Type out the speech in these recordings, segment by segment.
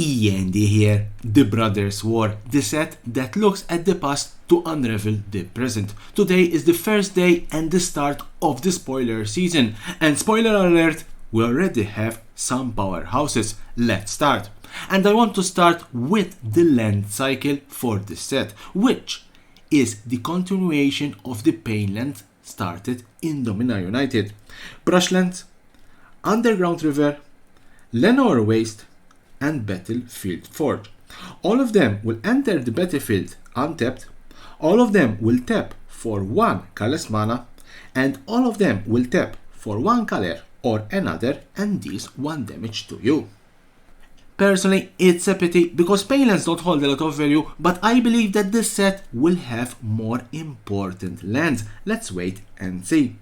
E.N.D here, the Brothers War, the set that looks at the past to unravel the present. Today is the first day and the start of the spoiler season, and spoiler alert, we already have some powerhouses. Let's start. And I want to start with the land cycle for this set, which is the continuation of the painlands started in Dominar United. Brushlands, Underground River, Lenore Waste, and Battlefield Forge. All of them will enter the battlefield untapped, all of them will tap for 1 colorless mana, and all of them will tap for 1 color or another and deals 1 damage to you. Personally, it's a pity because painlands don't hold a lot of value, but I believe that this set will have more important lands. Let's wait and see.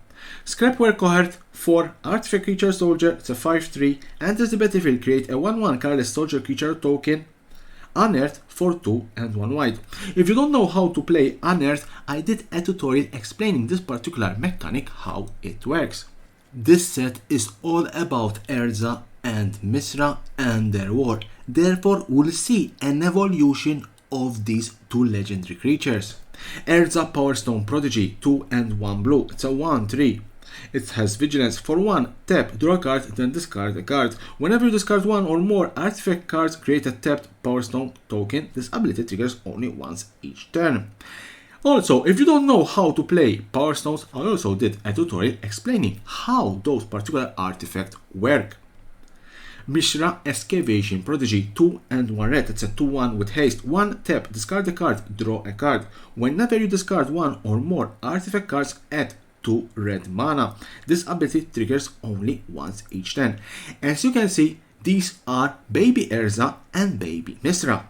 Scrapware Cohort for Artifact Creature Soldier, it's a 5/3, enters the battlefield, create a 1/1 colorless soldier creature token, unearthed for 2 and 1 white. If you don't know how to play unearthed, I did a tutorial explaining this particular mechanic, how it works. This set is all about Urza and Mishra and their war, therefore we'll see an evolution of these two legendary creatures. Urza Power Stone Prodigy, 2 and 1 blue, it's a 1/3. It has vigilance for 1, tap, draw a card, then discard a card. Whenever you discard 1 or more artifact cards, create a tapped Power Stone token. This ability triggers only once each turn. Also, if you don't know how to play Power Stones, I also did a tutorial explaining how those particular artifacts work. Mishra Excavation Prodigy, 2 and 1 red, it's a 2/1 with haste, 1 tap, discard a card, draw a card. Whenever you discard 1 or more artifact cards, add 2 red mana. This ability triggers only once each turn. As you can see, these are Baby Urza and Baby Mishra.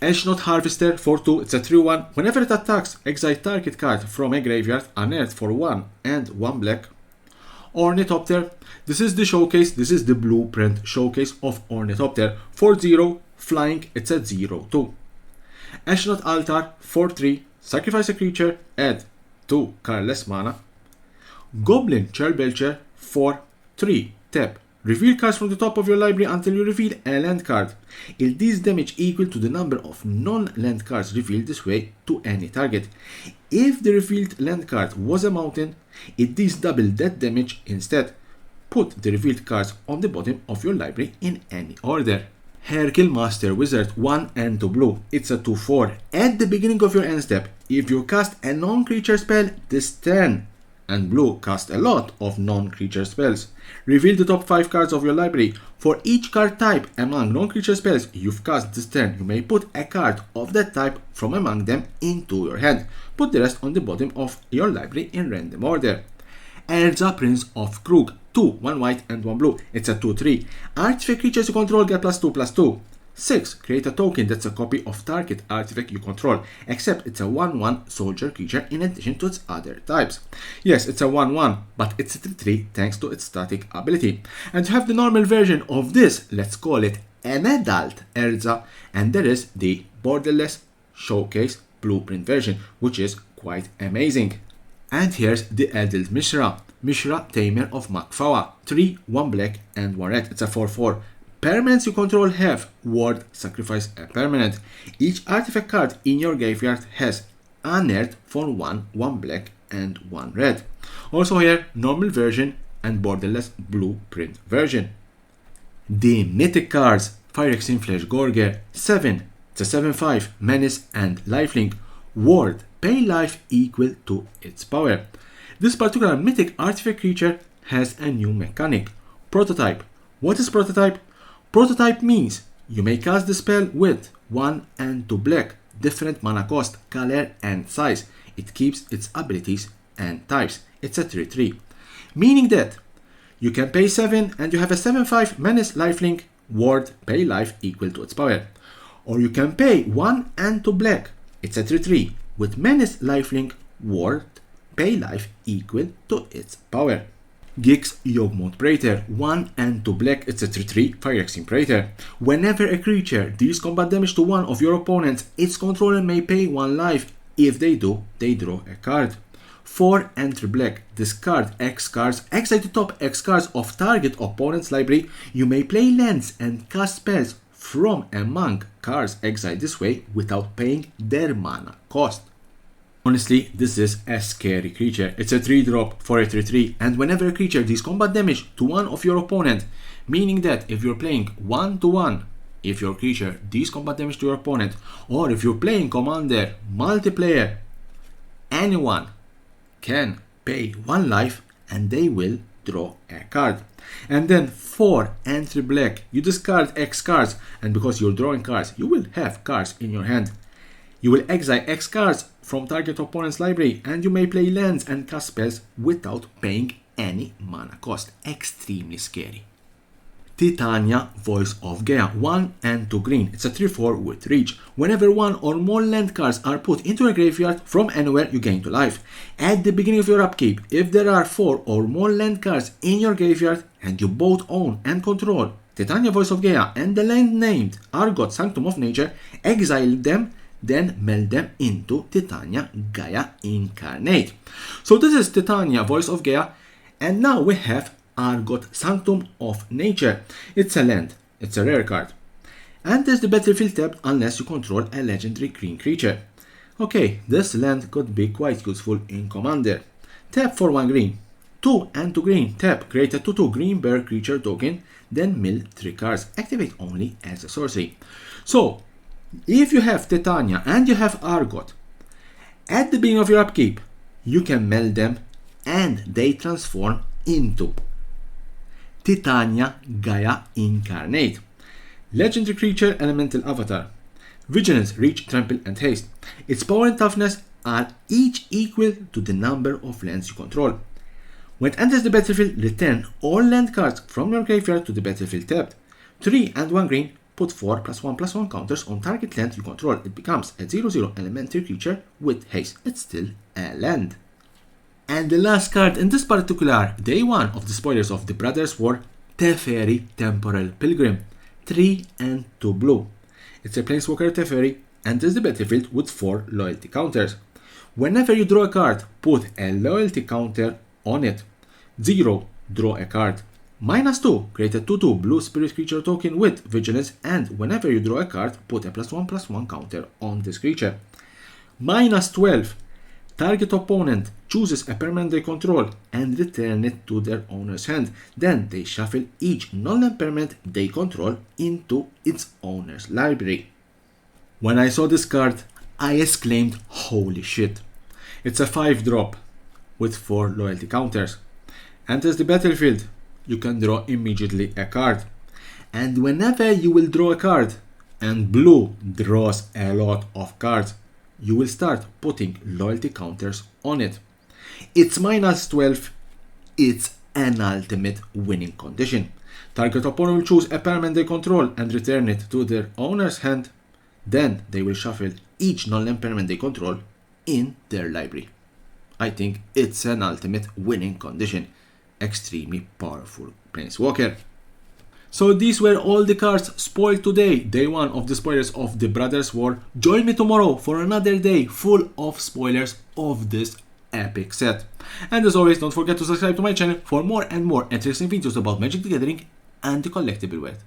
Ashnot Harvester for 2, it's a 3/1. Whenever it attacks, exile target card from a graveyard, unearthed for 1 and 1 black. Ornithopter, this is the showcase, this is the blueprint showcase of Ornithopter. 4/0, flying, it's a 0/2. Ashnot Altar, 4/3, sacrifice a creature, add 2 colorless mana. Goblin Charbelcher, 4/3, tap. Reveal cards from the top of your library until you reveal a land card. It deals damage equal to the number of non-land cards revealed this way to any target. If the revealed land card was a mountain, it deals double that damage instead. Put the revealed cards on the bottom of your library in any order. Herkill Master Wizard, 1 and 2 blue, it's a 2/4. At the beginning of your end step, if you cast a non-creature spell this turn, and blue cast a lot of non-creature spells, reveal the top 5 cards of your library. For each card type among non-creature spells you've cast this turn, you may put a card of that type from among them into your hand. Put the rest on the bottom of your library in random order. Urza Prince of Krug, 2, 1 white and 1 blue, it's a 2/3. Artifact creatures you control get +2/+2. 6. Create a token that's a copy of target artifact you control, except it's a 1/1 soldier creature in addition to its other types. Yes, it's a 1/1, but it's a 3/3 thanks to its static ability. And to have the normal version of this, let's call it an adult Urza, and there is the borderless showcase blueprint version, which is quite amazing. And here's the adult Mishra. Mishra, Tamer of Makfawa, 3, 1 black and 1 red, it's a 4/4. Permanents you control have ward, sacrifice a permanent. Each artifact card in your graveyard has unearthed for 1, 1 black and 1 red. Also here, normal version and borderless blueprint version. The mythic cards, Phyrexian Flesh Gorger, 7, it's a 7/5, menace and lifelink. Ward, pay life equal to its power. This particular mythic artifact creature has a new mechanic. Prototype. What is prototype? Prototype means you may cast the spell with 1 and 2 black, different mana cost, color and size. It keeps its abilities and types. It's a 3/3. Meaning that you can pay 7 and you have a 7/5 menace lifelink, ward, pay life equal to its power. Or you can pay 1 and 2 black. It's a 3/3 with menace lifelink, ward, pay life equal to its power. Gix Yawgmoth Praetor, 1 and 2 black, it's a 3/3 Phyrexian Praetor. Whenever a creature deals combat damage to one of your opponents, its controller may pay 1 life. If they do, they draw a card. 4 and 3 black, discard X cards, exile the top X cards of target opponent's library. You may play lands and cast spells from among cards exiled this way without paying their mana cost. Honestly, this is a scary creature. It's a 3-drop for a 3/3, and whenever a creature deals combat damage to one of your opponent, meaning that if you're playing 1-1, if your creature deals combat damage to your opponent, or if you're playing Commander multiplayer, anyone can pay 1 life and they will draw a card. And then for entry black, you discard X cards, and because you're drawing cards, you will have cards in your hand. You will exile X cards from target opponent's library, and you may play lands and cast spells without paying any mana cost. Extremely scary. Titania, Voice of Gaia, 1 and 2 green. It's a 3/4 with reach. Whenever 1 or more land cards are put into a graveyard from anywhere, you gain 2 life. At the beginning of your upkeep, if there are 4 or more land cards in your graveyard and you both own and control Titania, Voice of Gaia and the land named Argot, Sanctum of Nature, exile them, then meld them into Titania, Gaia Incarnate. So this is Titania, Voice of Gaia, and now we have Argot, Sanctum of Nature. It's a land, it's a rare card, and there's the battlefield tapped unless you control a legendary green creature. Okay, this land could be quite useful in Commander. Tap for 1 green, 2 and 2 green, tap, create a 2/2 green bear creature token, then mill 3 cards, activate only as a sorcery. So, if you have Titania and you have Argot, at the beginning of your upkeep, you can meld them and they transform into Titania, Gaia Incarnate. Legendary creature, elemental avatar. Vigilance, reach, trample, and haste. Its power and toughness are each equal to the number of lands you control. When it enters the battlefield, return all land cards from your graveyard to the battlefield tapped. 3 and 1 green, put 4+1/+1 counters on target land you control. It becomes a 0/0 elementary creature with haste. It's still a land. And the last card in this particular day 1 of the spoilers of the Brothers' War, Teferi Temporal Pilgrim, 3 and 2 blue. It's a planeswalker Teferi, enters the battlefield with 4 loyalty counters. Whenever you draw a card, put a loyalty counter on it. 0, draw a card. -2, create a 2/2 blue spirit creature token with vigilance, and whenever you draw a card, put a +1/+1 counter on this creature. -12, target opponent chooses a permanent they control and return it to their owner's hand. Then they shuffle each non-land permanent they control into its owner's library. When I saw this card, I exclaimed, holy shit. It's a 5-drop with 4 loyalty counters. Enters the battlefield, you can draw immediately a card. And whenever you will draw a card, and blue draws a lot of cards, you will start putting loyalty counters on it. It's -12, it's an ultimate winning condition. Target opponent will choose a permanent they control and return it to their owner's hand. Then they will shuffle each non-land permanent they control in their library. I think it's an ultimate winning condition. Extremely powerful planeswalker. So these were all the cards spoiled today, day 1 of the spoilers of the Brothers' War. Join me tomorrow for another day full of spoilers of this epic set. And as always, don't forget to subscribe to my channel for more and more interesting videos about Magic the Gathering and the collectible world.